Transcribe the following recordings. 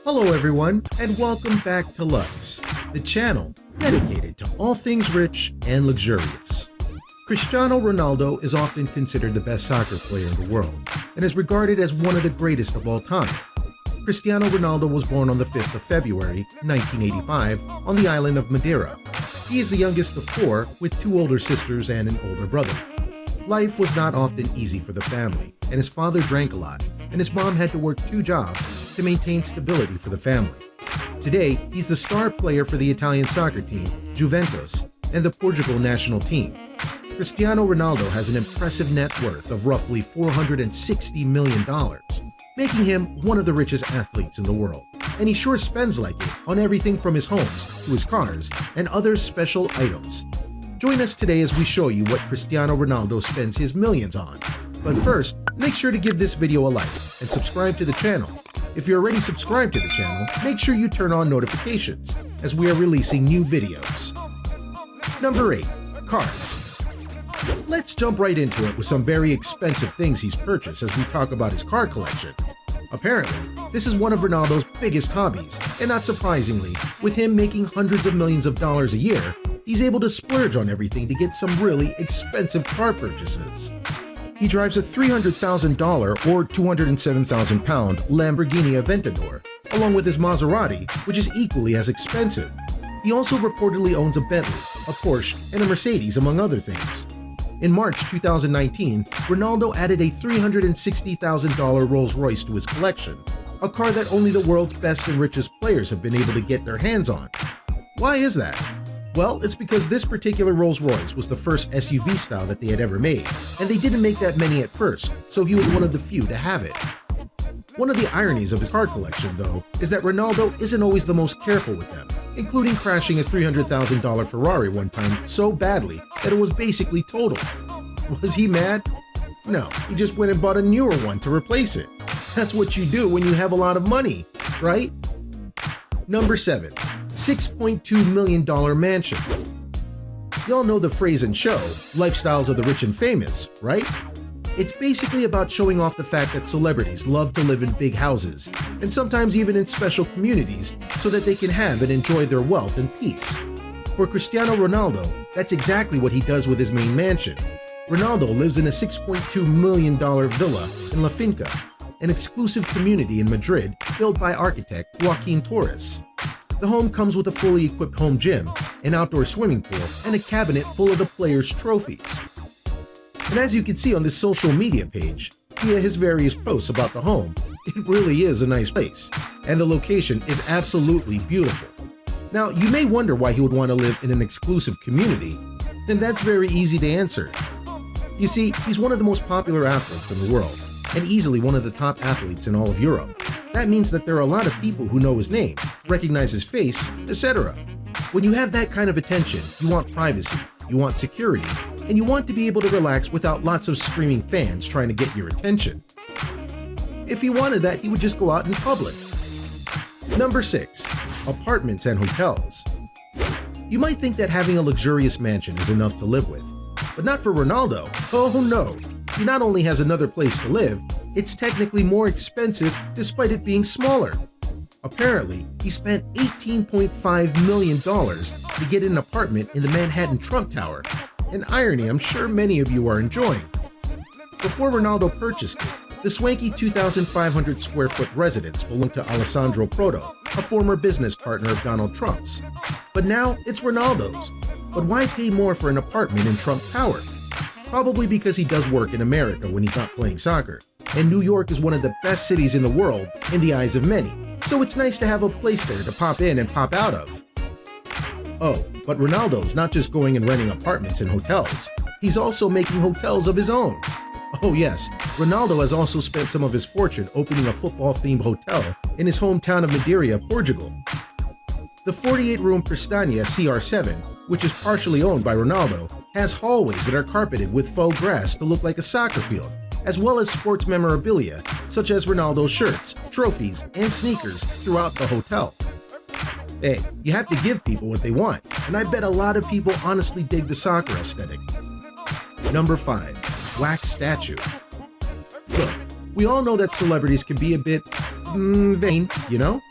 Hello everyone, and welcome back to Lux, the channel dedicated to all things rich and luxurious. Cristiano Ronaldo is often considered the best soccer player in the world, and is regarded as one of the greatest of all time. Cristiano Ronaldo was born on the 5th of February, 1985, on the island of Madeira. He is the youngest of four, with two older sisters and an older brother. Life was not often easy for the family, and his father drank a lot, and his mom had to work two jobs to maintain stability for the family. Today, he's the star player for the Italian soccer team, Juventus, and the Portugal national team. Cristiano Ronaldo has an impressive net worth of roughly $460 million, making him one of the richest athletes in the world. And he sure spends like it on everything from his homes to his cars and other special items. Join us today as we show you what Cristiano Ronaldo spends his millions on. But first, make sure to give this video a like and subscribe to the channel. If you're already subscribed to the channel, make sure you turn on notifications as we are releasing new videos. Number 8. Cars. Let's jump right into it with some very expensive things he's purchased as we talk about his car collection. Apparently, this is one of Ronaldo's biggest hobbies, and not surprisingly, with him making hundreds of millions of dollars a year, he's able to splurge on everything to get some really expensive car purchases. He drives a $300,000 or 207,000 pound Lamborghini Aventador, along with his Maserati, which is equally as expensive. He also reportedly owns a Bentley, a Porsche, and a Mercedes, among other things. In March 2019, Ronaldo added a $360,000 Rolls-Royce to his collection, a car that only the world's best and richest players have been able to get their hands on. Why is that? Well, it's because this particular Rolls-Royce was the first SUV style that they had ever made, and they didn't make that many at first, so he was one of the few to have it. One of the ironies of his car collection, though, is that Ronaldo isn't always the most careful with them, including crashing a $300,000 Ferrari one time so badly that it was basically totaled. Was he mad? No, he just went and bought a newer one to replace it. That's what you do when you have a lot of money, right? Number 7. $6.2 million mansion. Y'all know the phrase and show, lifestyles of the rich and famous, right? It's basically about showing off the fact that celebrities love to live in big houses, and sometimes even in special communities, so that they can have and enjoy their wealth in peace. For Cristiano Ronaldo, that's exactly what he does with his main mansion. Ronaldo lives in a $6.2 million villa in La Finca, an exclusive community in Madrid built by architect Joaquin Torres. The home comes with a fully equipped home gym, an outdoor swimming pool, and a cabinet full of the players' trophies. And as you can see on this social media page, via his various posts about the home, it really is a nice place, and the location is absolutely beautiful. Now, you may wonder why he would want to live in an exclusive community, and that's very easy to answer. You see, he's one of the most popular athletes in the world, and easily one of the top athletes in all of Europe. That means that there are a lot of people who know his name, recognize his face, etc. When you have that kind of attention, you want privacy, you want security, and you want to be able to relax without lots of screaming fans trying to get your attention. If he wanted that, he would just go out in public. Number 6. Apartments and hotels. You might think that having a luxurious mansion is enough to live with, but not for Ronaldo. Oh no! He not only has another place to live, it's technically more expensive despite it being smaller. Apparently, he spent $18.5 million to get an apartment in the Manhattan Trump Tower, an irony I'm sure many of you are enjoying. Before Ronaldo purchased it, the swanky 2,500 square foot residence belonged to Alessandro Proto, a former business partner of Donald Trump's. But now it's Ronaldo's. But why pay more for an apartment in Trump Tower? Probably because he does work in America when he's not playing soccer, and New York is one of the best cities in the world in the eyes of many, so it's nice to have a place there to pop in and pop out of. Oh, but Ronaldo's not just going and renting apartments and hotels, he's also making hotels of his own. Oh yes, Ronaldo has also spent some of his fortune opening a football-themed hotel in his hometown of Madeira, Portugal. The 48-room Prestania CR7, which is partially owned by Ronaldo, has hallways that are carpeted with faux grass to look like a soccer field, as well as sports memorabilia such as Ronaldo's shirts, trophies, and sneakers throughout the hotel. Hey, you have to give people what they want, and I bet a lot of people honestly dig the soccer aesthetic. Number 5. Wax statue. Look, we all know that celebrities can be a bit vain, you know?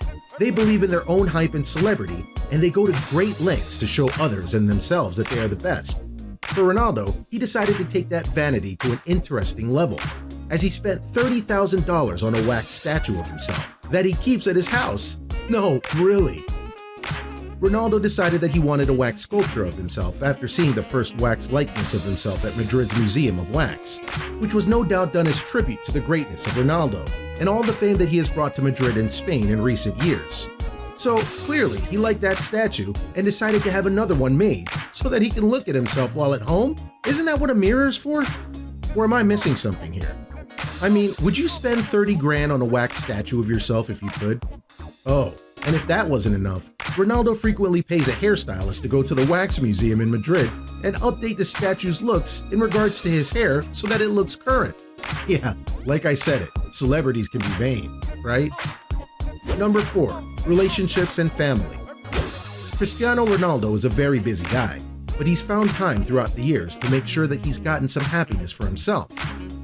They believe in their own hype and celebrity, and they go to great lengths to show others and themselves that they are the best. For Ronaldo, he decided to take that vanity to an interesting level, as he spent $30,000 on a wax statue of himself that he keeps at his house. No, really. Ronaldo decided that he wanted a wax sculpture of himself after seeing the first wax likeness of himself at Madrid's Museum of Wax, which was no doubt done as tribute to the greatness of Ronaldo and all the fame that he has brought to Madrid and Spain in recent years. So clearly, he liked that statue and decided to have another one made so that he can look at himself while at home? Isn't that what a mirror is for? Or am I missing something here? I mean, would you spend 30 grand on a wax statue of yourself if you could? Oh, and if that wasn't enough, Ronaldo frequently pays a hairstylist to go to the Wax Museum in Madrid and update the statue's looks in regards to his hair so that it looks current. Yeah, like I said it, celebrities can be vain, right? Number 4, relationships and family. Cristiano Ronaldo is a very busy guy, but he's found time throughout the years to make sure that he's gotten some happiness for himself,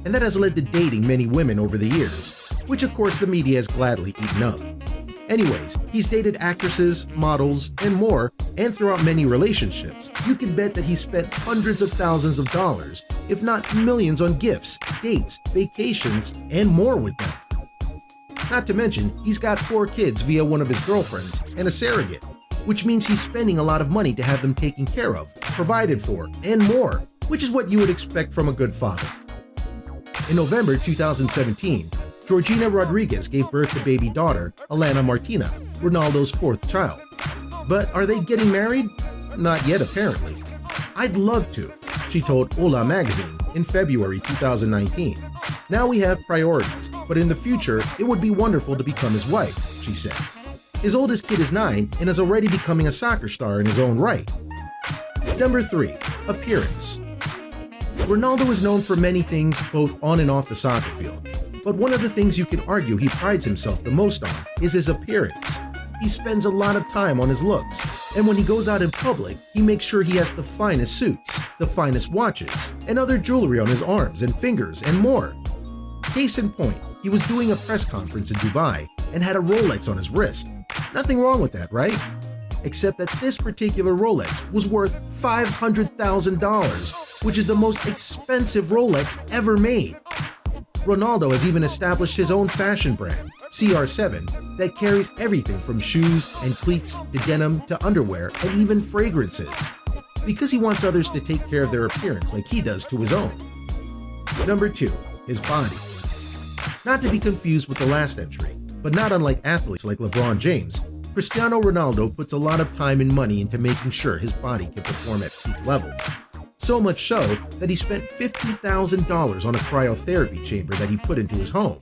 and that has led to dating many women over the years, which of course the media has gladly eaten up. Anyways, he's dated actresses, models, and more, and throughout many relationships, you can bet that he's spent hundreds of thousands of dollars, if not millions, on gifts, dates, vacations, and more with them. Not to mention, he's got 4 kids via one of his girlfriends and a surrogate, which means he's spending a lot of money to have them taken care of, provided for, and more, which is what you would expect from a good father. In November 2017, Georgina Rodriguez gave birth to baby daughter, Alana Martina, Ronaldo's 4th child. But are they getting married? Not yet, apparently. I'd love to, she told Hola magazine in February 2019. Now we have priorities, but in the future, it would be wonderful to become his wife, she said. His oldest kid is 9 and is already becoming a soccer star in his own right. Number 3, appearance. Ronaldo is known for many things both on and off the soccer field. But one of the things you can argue he prides himself the most on is his appearance. He spends a lot of time on his looks, and when he goes out in public, he makes sure he has the finest suits, the finest watches, and other jewelry on his arms and fingers, and more. Case in point, he was doing a press conference in Dubai and had a Rolex on his wrist. Nothing wrong with that, right? Except that this particular Rolex was worth $500,000, which is the most expensive Rolex ever made. Ronaldo has even established his own fashion brand, CR7, that carries everything from shoes and cleats to denim to underwear and even fragrances, because he wants others to take care of their appearance like he does to his own. Number 2, his body. Not to be confused with the last entry, but not unlike athletes like LeBron James, Cristiano Ronaldo puts a lot of time and money into making sure his body can perform at peak levels. So much so that he spent $50,000 on a cryotherapy chamber that he put into his home.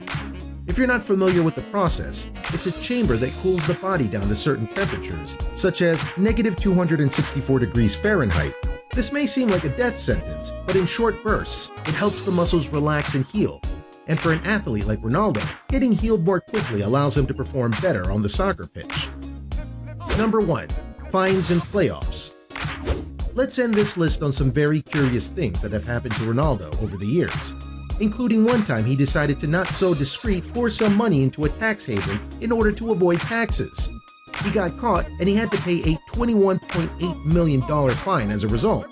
If you're not familiar with the process, it's a chamber that cools the body down to certain temperatures, such as -264 degrees Fahrenheit. This may seem like a death sentence, but in short bursts, it helps the muscles relax and heal. And for an athlete like Ronaldo, getting healed more quickly allows him to perform better on the soccer pitch. Number 1, fines and playoffs. Let's end this list on some very curious things that have happened to Ronaldo over the years, including one time he decided to not so discreet pour some money into a tax haven in order to avoid taxes. He got caught and he had to pay a $21.8 million fine as a result.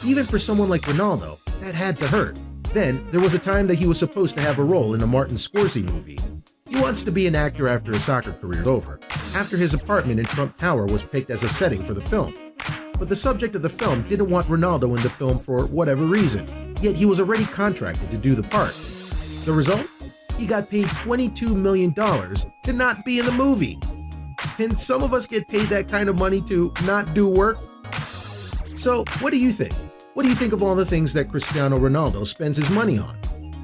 Even for someone like Ronaldo, that had to hurt. Then, there was a time that he was supposed to have a role in a Martin Scorsese movie. He wants to be an actor after his soccer career is over, after his apartment in Trump Tower was picked as a setting for the film. But the subject of the film didn't want Ronaldo in the film for whatever reason, yet he was already contracted to do the part. The result? He got paid $22 million to not be in the movie. And some of us get paid that kind of money to not do work. So, what do you think? What do you think of all the things that Cristiano Ronaldo spends his money on?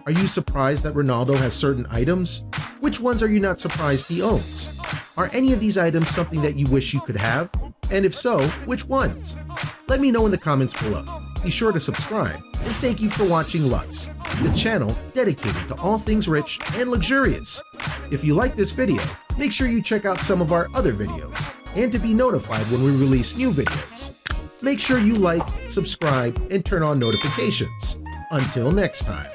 Are you surprised that Ronaldo has certain items? Which ones are you not surprised he owns? Are any of these items something that you wish you could have? And if so, which ones? Let me know in the comments below. Be sure to subscribe, and thank you for watching Lux, the channel dedicated to all things rich and luxurious. If you like this video, make sure you check out some of our other videos, and to be notified when we release new videos. Make sure you like, subscribe, and turn on notifications. Until next time.